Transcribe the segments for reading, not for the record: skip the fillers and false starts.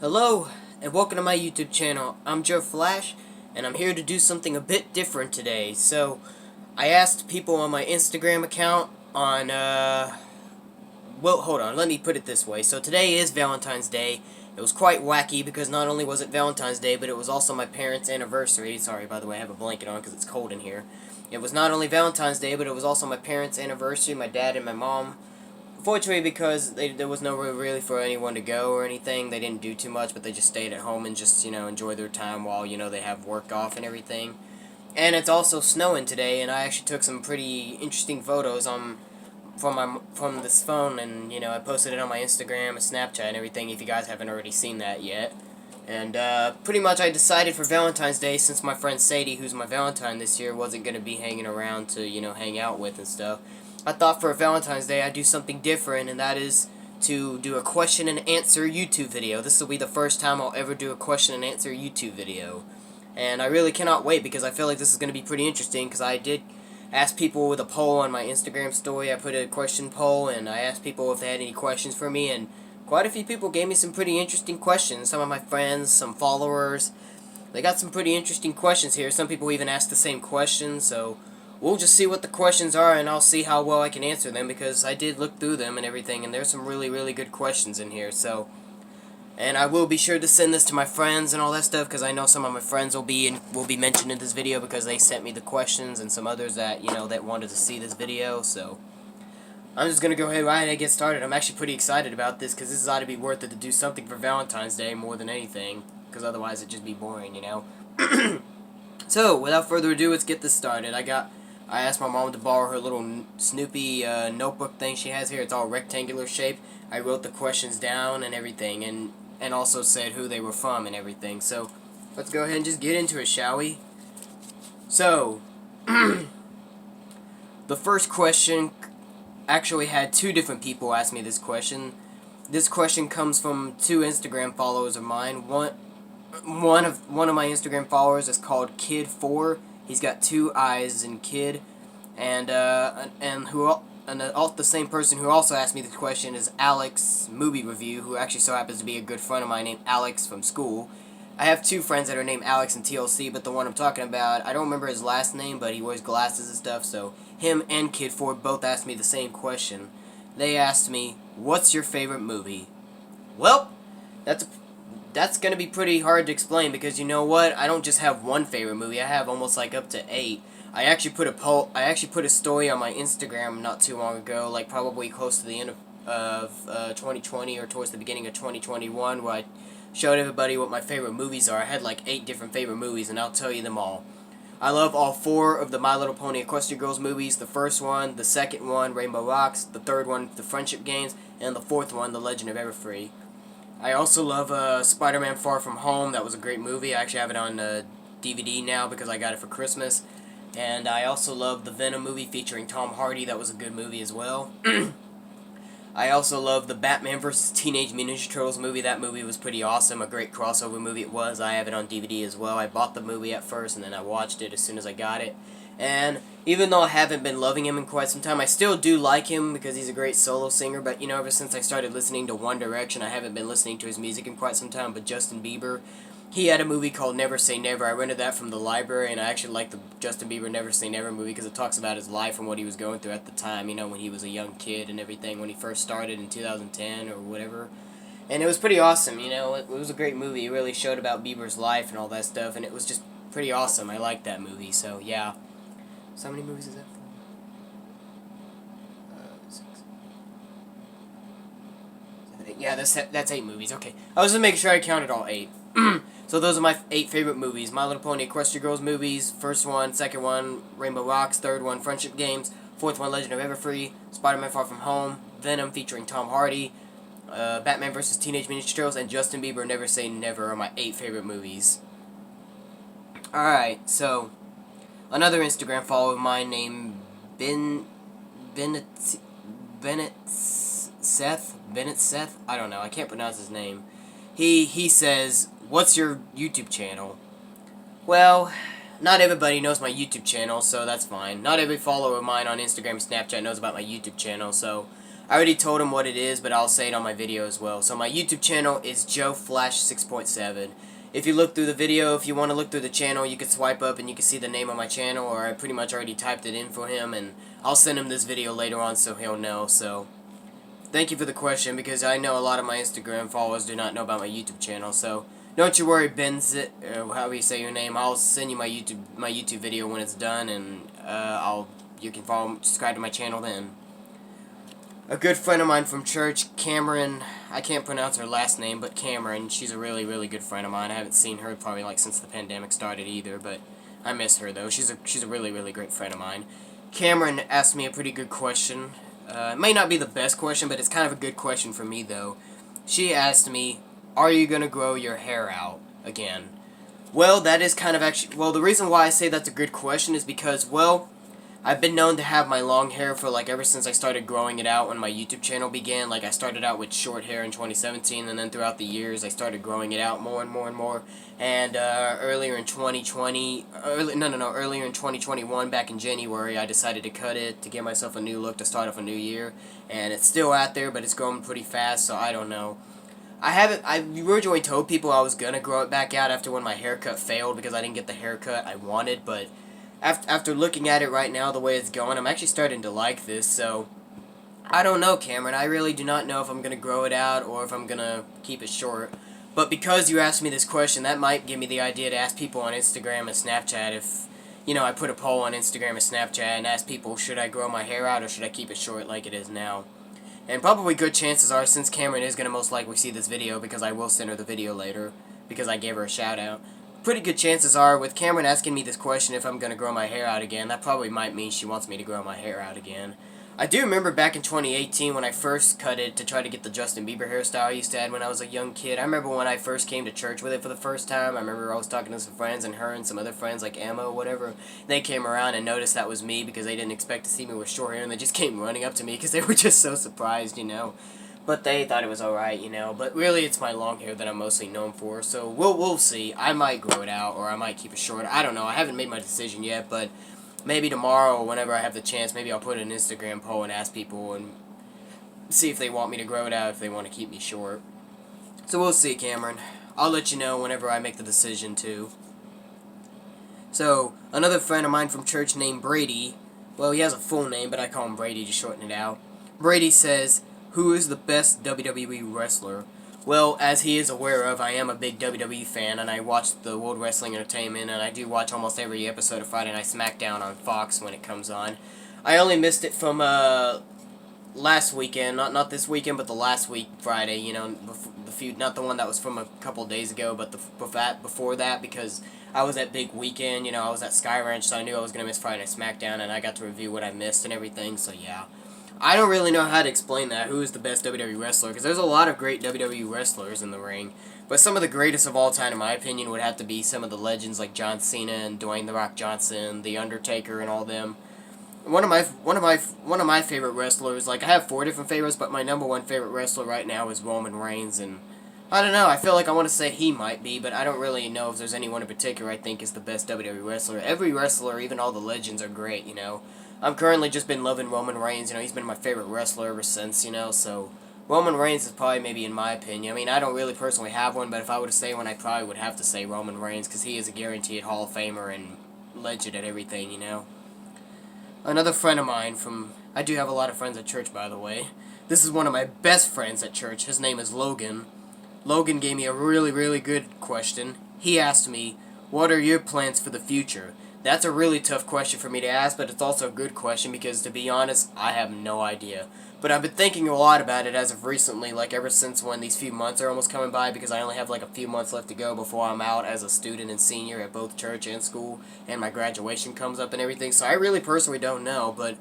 Hello, and welcome to my YouTube channel. I'm Joe Flash, and I'm here to do something a bit different today. So, I asked people on my Instagram account on, well, hold on, let me put it this way. So, today is Valentine's Day. It was quite wacky because not only was it Valentine's Day, but it was also my parents' anniversary. Sorry, by the way, I have a blanket on because it's cold in here. It was not only Valentine's Day, but it was also my parents' anniversary, my dad and my mom. Fortunately, because there was no really for anyone to go or anything, they didn't do too much, but they just stayed at home and just, enjoy their time while, they have work off and everything. And it's also snowing today, and I actually took some pretty interesting photos from this phone, and, I posted it on my Instagram and Snapchat and everything if you guys haven't already seen that yet. And, pretty much I decided for Valentine's Day, since my friend Sadie, who's my Valentine this year, wasn't going to be hanging around to, hang out with and stuff, I thought for Valentine's Day I'd do something different, and that is to do a question and answer YouTube video. This will be the first time I'll ever do a question and answer YouTube video. And I really cannot wait because I feel like this is going to be pretty interesting because I did ask people with a poll on my Instagram story. I put a question poll and I asked people if they had any questions for me, and quite a few people gave me some pretty interesting questions. Some of my friends, some followers, they got some pretty interesting questions here. Some people even asked the same question, so we'll just see what the questions are, and I'll see how well I can answer them, because I did look through them and everything, and there's some really, really good questions in here, so. And I will be sure to send this to my friends and all that stuff, because I know some of my friends will be mentioned in this video because they sent me the questions, and some others that, that wanted to see this video, so. I'm just going to go ahead right and get started. I'm actually pretty excited about this, because this ought to be worth it to do something for Valentine's Day more than anything, because otherwise it'd just be boring, So, without further ado, let's get this started. I asked my mom to borrow her little Snoopy notebook thing she has here. It's all rectangular shape. I wrote the questions down and everything, and also said who they were from and everything. So, let's go ahead and just get into it, shall we? So, the first question actually had two different people ask me this question. This question comes from two Instagram followers of mine. One of my Instagram followers is called Kid4. He's got two eyes in Kid, and the same person who also asked me this question is Alex Movie Review, who actually so happens to be a good friend of mine named Alex from school. I have two friends that are named Alex and TLC, but the one I'm talking about, I don't remember his last name, but he wears glasses and stuff, so him and Kid4 both asked me the same question. They asked me, "What's your favorite movie?" Well, that's going to be pretty hard to explain, because you know what? I don't just have one favorite movie. I have almost like up to 8. I actually put a story on my Instagram not too long ago, like probably close to the end of 2020 or towards the beginning of 2021, where I showed everybody what my favorite movies are. I had like 8 different favorite movies, and I'll tell you them all. I love all 4 of the My Little Pony Equestria Girls movies. The first one, the second one, Rainbow Rocks, the third one, The Friendship Games, and the fourth one, The Legend of Everfree. I also love Spider-Man Far From Home. That was a great movie. I actually have it on DVD now because I got it for Christmas. And I also love the Venom movie featuring Tom Hardy. That was a good movie as well. I also love the Batman vs. Teenage Mutant Ninja Turtles movie. That movie was pretty awesome. A great crossover movie it was. I have it on DVD as well. I bought the movie at first, and then I watched it as soon as I got it. And even though I haven't been loving him in quite some time, I still do like him because he's a great solo singer. But, ever since I started listening to One Direction, I haven't been listening to his music in quite some time. But Justin Bieber, he had a movie called Never Say Never. I rented that from the library, and I actually like the Justin Bieber Never Say Never movie because it talks about his life and what he was going through at the time, when he was a young kid and everything, when he first started in 2010 or whatever. And it was pretty awesome, it was a great movie. It really showed about Bieber's life and all that stuff, and it was just pretty awesome. I liked that movie, so yeah. So how many movies is that for? 6. 7, 8. Yeah, that's 8 movies. Okay, I was just making sure I counted all 8. So those are my 8 favorite movies. My Little Pony Equestria Girls movies. First one, second one, Rainbow Rocks. Third one, Friendship Games. Fourth one, Legend of Everfree. Spider-Man Far From Home. Venom featuring Tom Hardy. Batman vs. Teenage Mutant Ninja Turtles, and Justin Bieber Never Say Never are my 8 favorite movies. Alright, so another Instagram follower of mine named Bennett Seth, I don't know, I can't pronounce his name. He says, "What's your YouTube channel?" Well, not everybody knows my YouTube channel, so that's fine. Not every follower of mine on Instagram and Snapchat knows about my YouTube channel, so I already told him what it is, but I'll say it on my video as well. So my YouTube channel is Joe Flash 6.7. If you look through the video, if you want to look through the channel, you can swipe up and you can see the name of my channel, or I pretty much already typed it in for him, and I'll send him this video later on so he'll know. So thank you for the question, because I know a lot of my Instagram followers do not know about my YouTube channel. So don't you worry, Benzit, or however you say your name. I'll send you my YouTube video when it's done, and you can subscribe to my channel then. A good friend of mine from church, Cameron, I can't pronounce her last name, but Cameron, she's a really, really good friend of mine. I haven't seen her probably like since the pandemic started either, but I miss her though. She's a really, really great friend of mine. Cameron asked me a pretty good question. It may not be the best question, but it's kind of a good question for me though. She asked me, are you going to grow your hair out again? Well, that is kind of well, the reason why I say that's a good question is because, well, I've been known to have my long hair for like ever since I started growing it out when my YouTube channel began. Like I started out with short hair in 2017, and then throughout the years I started growing it out more and more and more. And earlier in 2021, back in January, I decided to cut it to give myself a new look to start off a new year. And it's still out there, but it's growing pretty fast, so I don't know. I originally told people I was gonna grow it back out after when my haircut failed because I didn't get the haircut I wanted, but after looking at it right now, the way it's going, I'm actually starting to like this, so I don't know, Cameron. I really do not know if I'm going to grow it out or if I'm going to keep it short. But because you asked me this question, that might give me the idea to ask people on Instagram and Snapchat if, I put a poll on Instagram and Snapchat and ask people, should I grow my hair out or should I keep it short like it is now? And probably good chances are, since Cameron is going to most likely see this video, because I will send her the video later, because I gave her a shout out, pretty good chances are, with Cameron asking me this question if I'm going to grow my hair out again, that probably might mean she wants me to grow my hair out again. I do remember back in 2018 when I first cut it to try to get the Justin Bieber hairstyle I used to have when I was a young kid. I remember when I first came to church with it for the first time. I remember I was talking to some friends, and her and some other friends like Emma or whatever, they came around and noticed that was me because they didn't expect to see me with short hair, and they just came running up to me because they were just so surprised, But they thought it was alright, But really, it's my long hair that I'm mostly known for. So we'll see. I might grow it out, or I might keep it short. I don't know. I haven't made my decision yet, but maybe tomorrow, or whenever I have the chance, maybe I'll put an Instagram poll and ask people and see if they want me to grow it out, if they want to keep me short. So we'll see, Cameron. I'll let you know whenever I make the decision, too. So, another friend of mine from church named Brady, well, he has a full name, but I call him Brady to shorten it out. Brady says, who is the best WWE wrestler? Well, as he is aware of, I am a big WWE fan, and I watch the World Wrestling Entertainment, and I do watch almost every episode of Friday Night SmackDown on Fox when it comes on. I only missed it from last weekend, not this weekend, but the last week Friday. The feud, not the one that was from a couple days ago, but before that, because I was at big weekend. I was at Sky Ranch, so I knew I was gonna miss Friday Night SmackDown, and I got to review what I missed and everything. So yeah. I don't really know how to explain that, who is the best WWE wrestler, because there's a lot of great WWE wrestlers in the ring, but some of the greatest of all time, in my opinion, would have to be some of the legends like John Cena and Dwayne "The Rock" Johnson, The Undertaker, and all them. One of my favorite wrestlers, like I have 4 different favorites, but my number 1 favorite wrestler right now is Roman Reigns, and I don't know, I feel like I want to say he might be, but I don't really know if there's anyone in particular I think is the best WWE wrestler. Every wrestler, even all the legends, are great, I've currently just been loving Roman Reigns. He's been my favorite wrestler ever since, so Roman Reigns is probably, maybe in my opinion. I don't really personally have one, but if I were to say one, I probably would have to say Roman Reigns, because he is a guaranteed Hall of Famer and legend at everything, Another friend of mine I do have a lot of friends at church, by the way. This is one of my best friends at church. His name is Logan. Logan gave me a really, really good question. He asked me, what are your plans for the future? That's a really tough question for me to ask, but it's also a good question because, to be honest, I have no idea. But I've been thinking a lot about it as of recently, like ever since when these few months are almost coming by, because I only have like a few months left to go before I'm out as a student and senior at both church and school, and my graduation comes up and everything, so I really personally don't know, but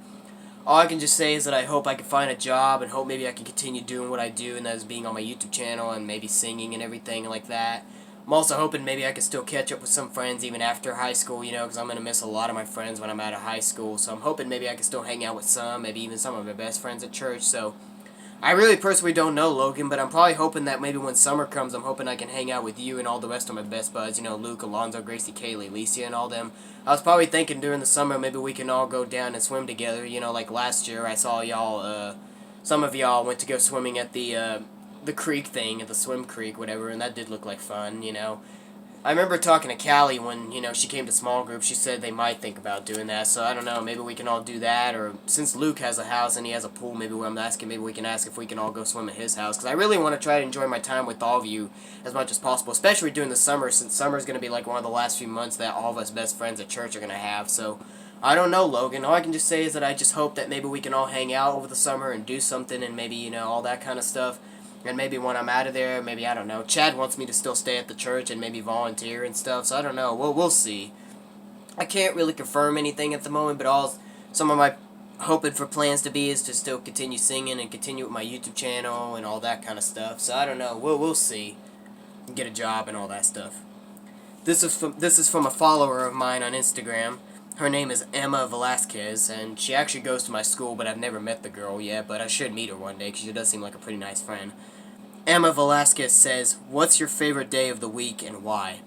all I can just say is that I hope I can find a job and hope maybe I can continue doing what I do, and that is being on my YouTube channel and maybe singing and everything like that. I'm also hoping maybe I can still catch up with some friends even after high school, because I'm going to miss a lot of my friends when I'm out of high school. So I'm hoping maybe I can still hang out with some, maybe even some of my best friends at church. So I really personally don't know, Logan, but I'm probably hoping that maybe when summer comes, I'm hoping I can hang out with you and all the rest of my best buds, Luke, Alonzo, Gracie, Kaylee, Alicia, and all them. I was probably thinking during the summer maybe we can all go down and swim together, like last year I saw y'all some of y'all went to go swimming at the creek thing, at the swim creek, whatever, and that did look like fun, you know. I remember talking to Callie when, you know, she came to small group. She said they might think about doing that. So I don't know. Maybe we can all do that. Or since Luke has a house and he has a pool, maybe we can ask if we can all go swim at his house. Because I really want to try to enjoy my time with all of you as much as possible. Especially during the summer, since summer is going to be like one of the last few months that all of us best friends at church are going to have. So I don't know, Logan. All I can just say is that I just hope that maybe we can all hang out over the summer and do something and maybe, you know, all that kind of stuff. And maybe when I'm out of there, maybe, I don't know, Chad wants me to still stay at the church and maybe volunteer and stuff, so I don't know, we'll see. I can't really confirm anything at the moment, but some of my hoping for plans to be is to still continue singing and continue with my YouTube channel and all that kind of stuff, so I don't know, we'll see. Get a job and all that stuff. This is from a follower of mine on Instagram. Her name is Emma Velasquez, and she actually goes to my school, but I've never met the girl yet, but I should meet her one day, because she does seem like a pretty nice friend. Emma Velasquez says, "What's your favorite day of the week and why?"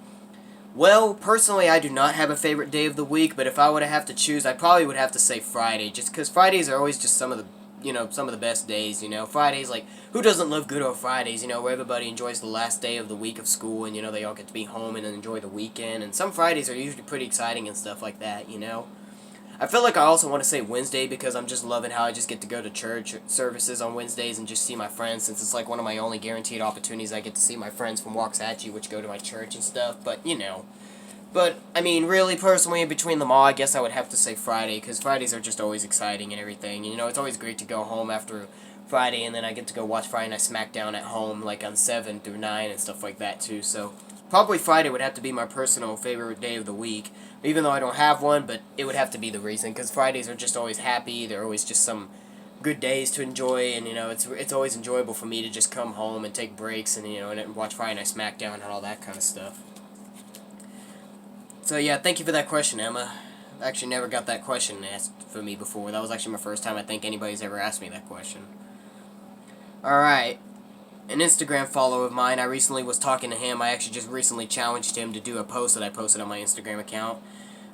Well, personally, I do not have a favorite day of the week, but if I would have to choose, I probably would have to say Friday, just because Fridays are always just some of the best days, you know. Fridays, like, who doesn't love good old Fridays, you know, where everybody enjoys the last day of the week of school, and, you know, they all get to be home and then enjoy the weekend, and some Fridays are usually pretty exciting and stuff like that, you know. I feel like I also want to say Wednesday because I'm just loving how I just get to go to church services on Wednesdays and just see my friends, since it's like one of my only guaranteed opportunities I get to see my friends from Waxahachie, which go to my church and stuff, but, you know. But, I mean, really, personally, between them all, I guess I would have to say Friday, because Fridays are just always exciting and everything. You know, it's always great to go home after Friday, and then I get to go watch Friday Night SmackDown at home, like on 7 through 9 and stuff like that, too, so probably Friday would have to be my personal favorite day of the week, even though I don't have one, but it would have to be the reason, because Fridays are just always happy, they're always just some good days to enjoy, and, you know, it's always enjoyable for me to just come home and take breaks, and, you know, and watch Friday Night SmackDown and all that kind of stuff. So, yeah, thank you for that question, Emma. I actually never got that question asked for me before. That was actually my first time I think anybody's ever asked me that question. Alright. An Instagram follower of mine, I recently was talking to him. I actually just recently challenged him to do a post that I posted on my Instagram account.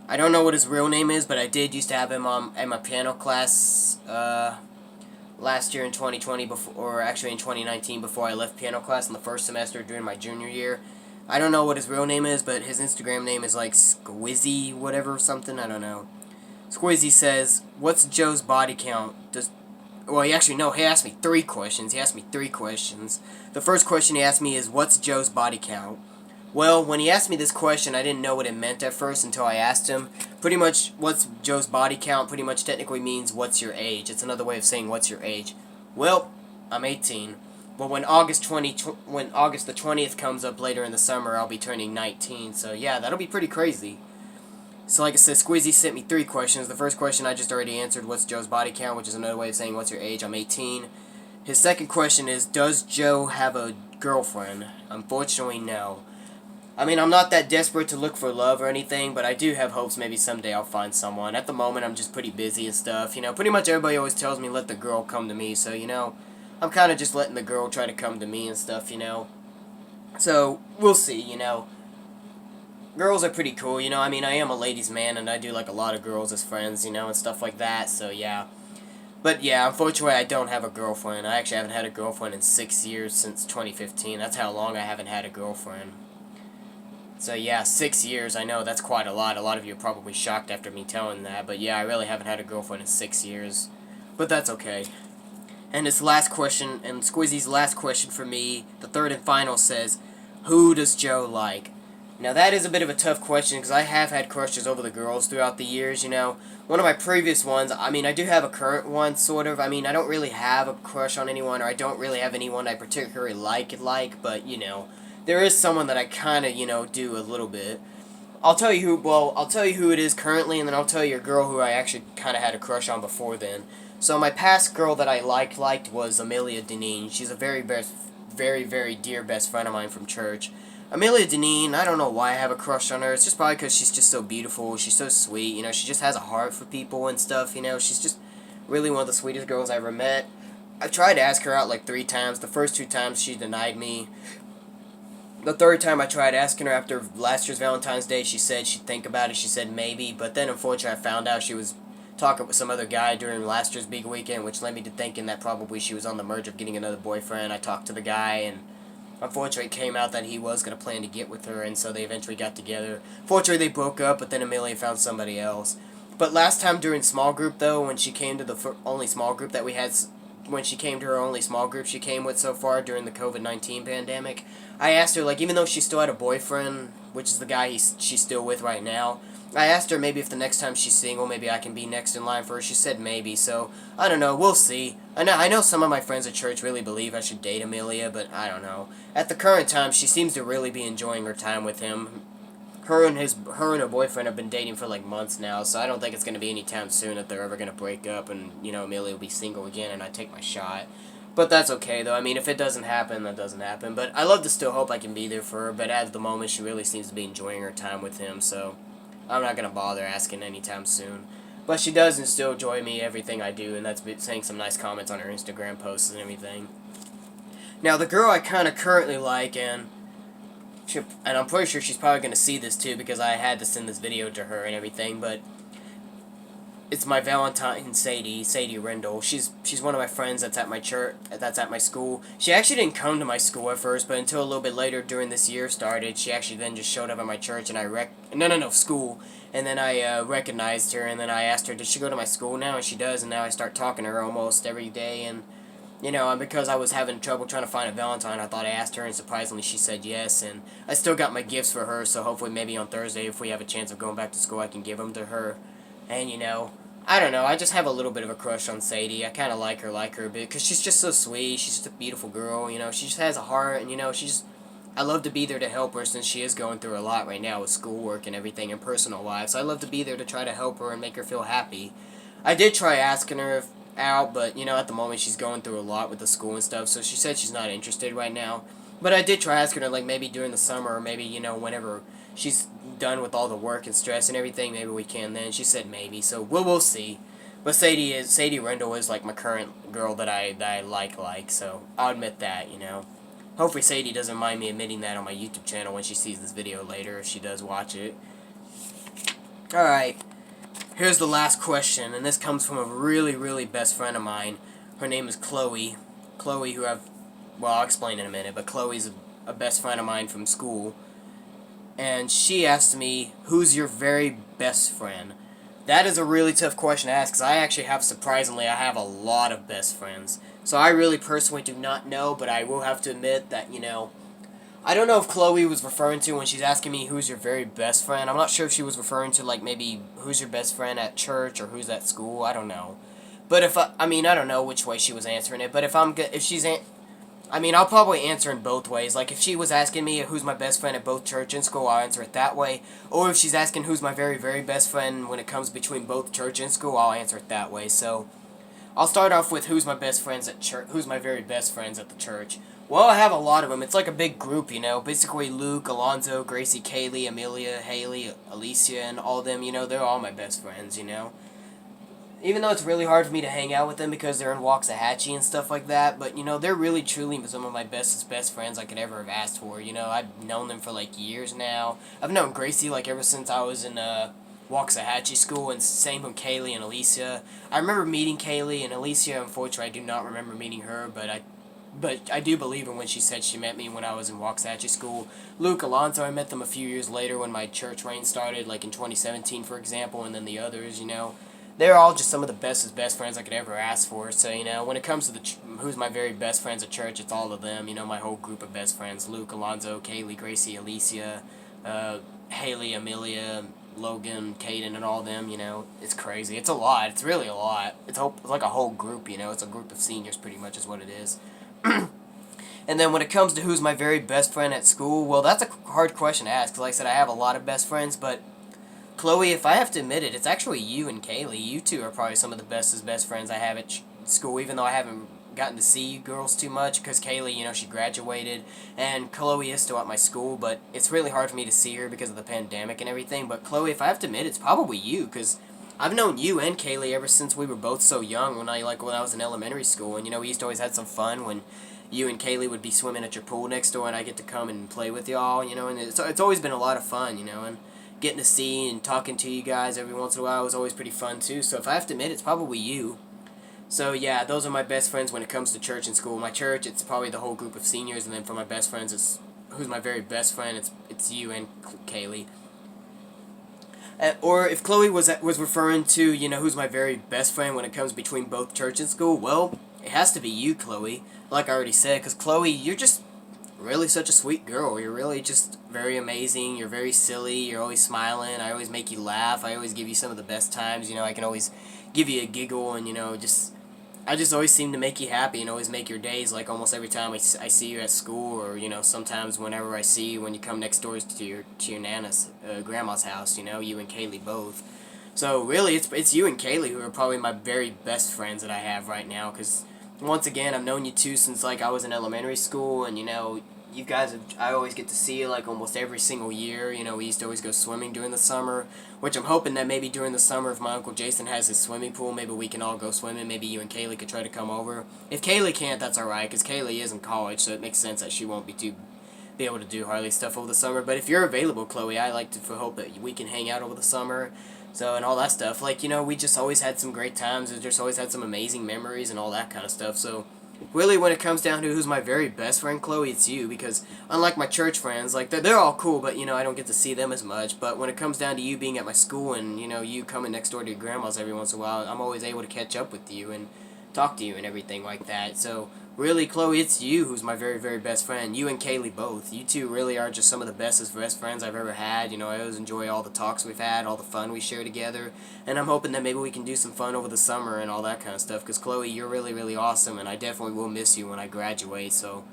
I don't know what his real name is, but I did used to have him at my piano class last year in 2020, or actually in 2019, before I left piano class in the first semester during my junior year. I don't know what his real name is, but his Instagram name is like Squizzy whatever something, I don't know. Squizzy says, "What's Joe's body count? Well, he asked me 3 questions. The first question he asked me is, "What's Joe's body count?" Well, when he asked me this question, I didn't know what it meant at first until I asked him. Pretty much, what's Joe's body count pretty much technically means, what's your age? It's another way of saying, what's your age? Well, I'm 18. But when August the 20th comes up later in the summer, I'll be turning 19. So, yeah, that'll be pretty crazy. So, like I said, Squeezy sent me 3 questions. The first question I just already answered, what's Joe's body count, which is another way of saying, what's your age? I'm 18. His second question is, does Joe have a girlfriend? Unfortunately, no. I mean, I'm not that desperate to look for love or anything, but I do have hopes maybe someday I'll find someone. At the moment, I'm just pretty busy and stuff. You know, pretty much everybody always tells me let the girl come to me, so, you know, I'm kind of just letting the girl try to come to me and stuff, you know. So, we'll see, you know. Girls are pretty cool, you know, I mean, I am a ladies' man, and I do like a lot of girls as friends, you know, and stuff like that, so yeah. But yeah, unfortunately, I don't have a girlfriend. I actually haven't had a girlfriend in 6 years, since 2015. That's how long I haven't had a girlfriend. So yeah, 6 years, I know, that's quite a lot. A lot of you are probably shocked after me telling that, but yeah, I really haven't had a girlfriend in 6 years. But that's okay. And his last question, and Squizzy's last question for me, the third and final, says, who does Joe like? Now, that is a bit of a tough question, because I have had crushes over the girls throughout the years, you know. One of my previous ones, I mean, I do have a current one, sort of. I mean, I don't really have a crush on anyone, or I don't really have anyone I particularly like, but, you know, there is someone that I kind of, you know, do a little bit. I'll tell you who it is currently, and then I'll tell you a girl who I actually kind of had a crush on before then. So, my past girl that I liked was Amelia Deneen. She's a very dear best friend of mine from church. Amelia Deneen, I don't know why I have a crush on her. It's just probably because she's just so beautiful. She's so sweet. You know, she just has a heart for people and stuff. You know, she's just really one of the sweetest girls I ever met. I tried to ask her out like 3 times. The first 2 times she denied me. The third time I tried asking her after last year's Valentine's Day, she said she'd think about it. She said maybe. But then, unfortunately, I found out she was talking with some other guy during last year's big weekend, which led me to thinking that probably she was on the verge of getting another boyfriend. I talked to the guy, and unfortunately it came out that he was going to plan to get with her, and so they eventually got together. Fortunately, they broke up, but then Amelia found somebody else. But last time during small group, though, when she came to the only small group that we had, when she came to her only small group she came with so far during the COVID-19 pandemic, I asked her, like, even though she still had a boyfriend, which is the guy she's still with right now, I asked her maybe if the next time she's single, maybe I can be next in line for her. She said maybe, so I don't know. We'll see. I know some of my friends at church really believe I should date Amelia, but I don't know. At the current time, she seems to really be enjoying her time with him. Her and her boyfriend have been dating for like months now, so I don't think it's going to be anytime soon that they're ever going to break up and, Amelia will be single again and I take my shot. But that's okay, though. I mean, if it doesn't happen, that doesn't happen. But I love to still hope I can be there for her, but at the moment, she really seems to be enjoying her time with him, so I'm not going to bother asking anytime soon. But she does and still enjoy me, everything I do, and that's saying some nice comments on her Instagram posts and everything. Now, the girl I kind of currently like, and I'm pretty sure she's probably going to see this too, because I had to send this video to her and everything, but it's my Valentine, Sadie Rendell. She's one of my friends that's at my church, that's at my school. She actually didn't come to my school at first, but until a little bit later during this year started, she actually then just showed up at my church, and school, and then I recognized her, and then I asked her, does she go to my school now? And she does, and now I start talking to her almost every day, and because I was having trouble trying to find a Valentine, I thought I asked her, and surprisingly she said yes, and I still got my gifts for her, so hopefully maybe on Thursday, if we have a chance of going back to school, I can give them to her. And, I don't know, I just have a little bit of a crush on Sadie. I kind of like her a bit, because she's just so sweet. She's just a beautiful girl, she just has a heart, and, I love to be there to help her since she is going through a lot right now with schoolwork and everything and personal life. So I love to be there to try to help her and make her feel happy. I did try asking her out, but, at the moment she's going through a lot with the school and stuff, so she said she's not interested right now. But I did try asking her, like, maybe during the summer, or maybe, whenever she's done with all the work and stress and everything, maybe we can then. She said maybe, so we'll see. But Sadie Rendell is, like, my current girl that I like, so I'll admit that, Hopefully Sadie doesn't mind me admitting that on my YouTube channel when she sees this video later, if she does watch it. Alright, here's the last question, and this comes from a really, really best friend of mine. Her name is Chloe. Chloe, who I'll explain in a minute, but Chloe's a best friend of mine from school. And she asked me, who's your very best friend? That is a really tough question to ask, because I actually surprisingly, I have a lot of best friends. So I really personally do not know, but I will have to admit that, I don't know if Chloe was referring to when she's asking me who's your very best friend. I'm not sure if she was referring to, like, maybe who's your best friend at church or who's at school. I don't know. But I don't know which way she was answering it, but I'll probably answer in both ways. Like, if she was asking me who's my best friend at both church and school, I'll answer it that way. Or if she's asking who's my very, very best friend when it comes between both church and school, I'll answer it that way. So, I'll start off with who's my best friends at church, who's my very best friends at the church. Well, I have a lot of them. It's like a big group, Basically, Luke, Alonzo, Gracie, Kaylee, Amelia, Haley, Alicia, and all of them, they're all my best friends, Even though it's really hard for me to hang out with them because they're in Waxahachie and stuff like that, but, they're really, truly some of my best friends I could ever have asked for, I've known them for, like, years now. I've known Gracie, like, ever since I was in, Waxahachie school, and same with Kaylee and Alicia. I remember meeting Kaylee, and Alicia, unfortunately, I do not remember meeting her, but I do believe her when she said she met me when I was in Waxahachie school. Luke, Alonzo, I met them a few years later when my church reign started, like in 2017, for example, and then the others, They're all just some of the best friends I could ever ask for, so, when it comes to who's my very best friends at church, it's all of them, my whole group of best friends, Luke, Alonzo, Kaylee, Gracie, Alicia, Haley, Amelia, Logan, Caden, and all them, it's crazy. It's a lot. It's really a lot. It's like a whole group, It's a group of seniors, pretty much, is what it is. And then when it comes to who's my very best friend at school, well, that's a hard question to ask, because like I said, I have a lot of best friends, but Chloe, if I have to admit it, it's actually you and Kaylee. You two are probably some of the best friends I have at school, even though I haven't gotten to see you girls too much, because Kaylee, she graduated, and Chloe is still at my school, but it's really hard for me to see her because of the pandemic and everything. But Chloe, if I have to admit, it's probably you, because I've known you and Kaylee ever since we were both so young, when I was in elementary school, and, we used to always have some fun when you and Kaylee would be swimming at your pool next door, and I get to come and play with y'all, and it's always been a lot of fun, and getting to see and talking to you guys every once in a while was always pretty fun too. So if I have to admit, it's probably you. So yeah, those are my best friends when it comes to church and school. My church, it's probably the whole group of seniors, and then for my best friends, it's who's my very best friend. It's you and Kaylee. Or if Chloe was referring to, who's my very best friend when it comes between both church and school, well, it has to be you, Chloe. Like I already said, because Chloe, you're just really such a sweet girl. You're really just very amazing. You're very silly. You're always smiling. I always make you laugh. I always give you some of the best times. I can always give you a giggle, and I just always seem to make you happy and always make your days, like almost every time I see you at school, or sometimes whenever I see you when you come next door to your nana's grandma's house. You and Kaylee both. So really, it's you and Kaylee who are probably my very best friends that I have right now. Because once again, I've known you two since like I was in elementary school, and you guys I always get to see you like almost every single year. We used to always go swimming during the summer, which I'm hoping that maybe during the summer, if my Uncle Jason has his swimming pool, maybe we can all go swimming. Maybe you and Kaylee could try to come over. If Kaylee can't, that's alright, because Kaylee is in college, so it makes sense that she won't be able to do hardly stuff over the summer. But if you're available, Chloe, I like to hope that we can hang out over the summer. So, and all that stuff. Like, we just always had some great times. We just always had some amazing memories and all that kind of stuff. So, really, when it comes down to who's my very best friend, Chloe, it's you. Because unlike my church friends, like, they're all cool, but, I don't get to see them as much. But when it comes down to you being at my school and, you coming next door to your grandma's every once in a while, I'm always able to catch up with you and talk to you and everything like that. So, really, Chloe, it's you who's my very, very best friend. You and Kaylee both. You two really are just some of the best friends I've ever had. I always enjoy all the talks we've had, all the fun we share together. And I'm hoping that maybe we can do some fun over the summer and all that kind of stuff. Because, Chloe, you're really, really awesome. And I definitely will miss you when I graduate. So,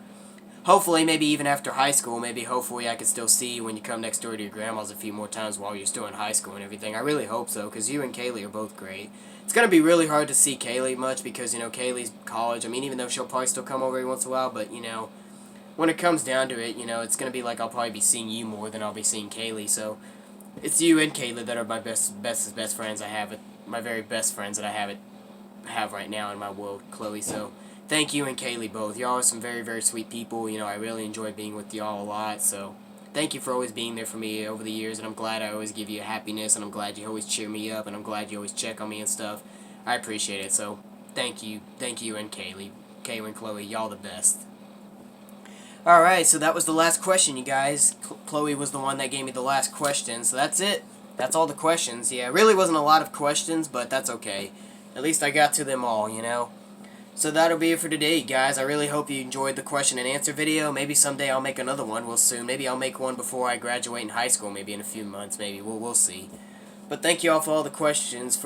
hopefully, maybe even after high school, hopefully I can still see you when you come next door to your grandma's a few more times while you're still in high school and everything. I really hope so, because you and Kaylee are both great. It's going to be really hard to see Kaylee much because, Kaylee's college. I mean, even though she'll probably still come over every once in a while, but, when it comes down to it, it's going to be like I'll probably be seeing you more than I'll be seeing Kaylee. So, it's you and Kaylee that are my best friends I have, my very best friends that I have right now in my world, Chloe. So, thank you and Kaylee both. Y'all are some very, very sweet people. I really enjoy being with y'all a lot. So, thank you for always being there for me over the years. And I'm glad I always give you happiness. And I'm glad you always cheer me up. And I'm glad you always check on me and stuff. I appreciate it. So, thank you. Thank you and Kaylee. Kaylee and Chloe, y'all the best. Alright, so that was the last question, you guys. Chloe was the one that gave me the last question. So, that's it. That's all the questions. Yeah, it really wasn't a lot of questions, but that's okay. At least I got to them all, So that'll be it for today, guys. I really hope you enjoyed the question and answer video. Maybe someday I'll make another one. We'll soon. Maybe I'll make one before I graduate in high school. Maybe in a few months. Maybe we'll see. But thank you all for all the questions.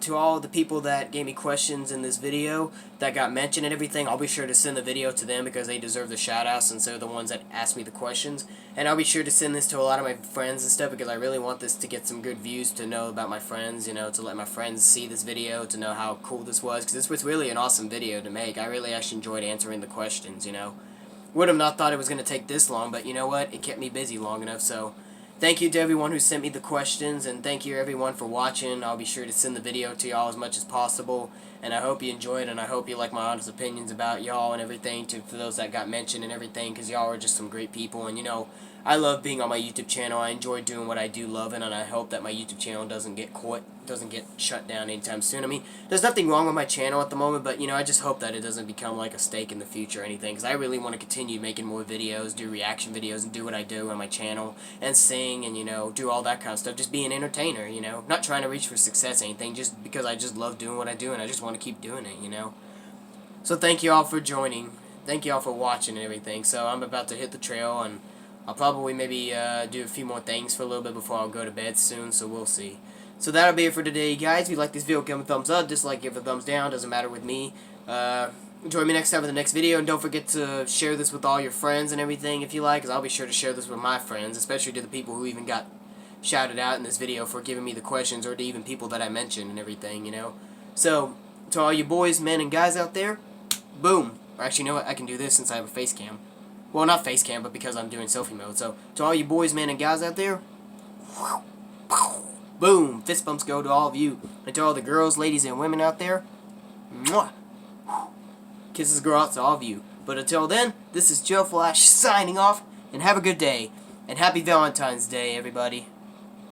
To all the people that gave me questions in this video that got mentioned and everything, I'll be sure to send the video to them because they deserve the shout out since they're the ones that asked me the questions. And I'll be sure to send this to a lot of my friends and stuff because I really want this to get some good views to know about my friends, to let my friends see this video, to know how cool this was, because this was really an awesome video to make. I really actually enjoyed answering the questions, Would have not thought it was going to take this long, but you know what? It kept me busy long enough, so thank you to everyone who sent me the questions, and thank you everyone for watching. I'll be sure to send the video to y'all as much as possible, and I hope you enjoyed, and I hope you like my honest opinions about y'all and everything, for those that got mentioned and everything, because y'all are just some great people, and I love being on my YouTube channel. I enjoy doing what I do loving, and I hope that my YouTube channel doesn't get shut down anytime soon. I mean, there's nothing wrong with my channel at the moment, but, I just hope that it doesn't become like a stake in the future or anything, because I really want to continue making more videos, do reaction videos, and do what I do on my channel, and sing, and, do all that kind of stuff, just be an entertainer, not trying to reach for success or anything, just because I just love doing what I do, and I just want to keep doing it, So thank you all for joining, thank you all for watching and everything. So I'm about to hit the trail, and I'll probably maybe do a few more things for a little bit before I'll go to bed soon, so we'll see. So that'll be it for today, guys. If you like this video, give it a thumbs up. Dislike, give it a thumbs down. Doesn't matter with me. Join me next time for the next video, and don't forget to share this with all your friends and everything if you like, because I'll be sure to share this with my friends, especially to the people who even got shouted out in this video for giving me the questions, or to even people that I mentioned and everything, So, to all you boys, men, and guys out there, boom. Or actually, you know what? I can do this since I have a face cam. Well, not face cam, but because I'm doing selfie mode. So, to all you boys, men, and guys out there, boom, fist bumps go to all of you. And to all the girls, ladies, and women out there, mwah, kisses go out to all of you. But until then, this is Joe Flash signing off, and have a good day. And happy Valentine's Day, everybody.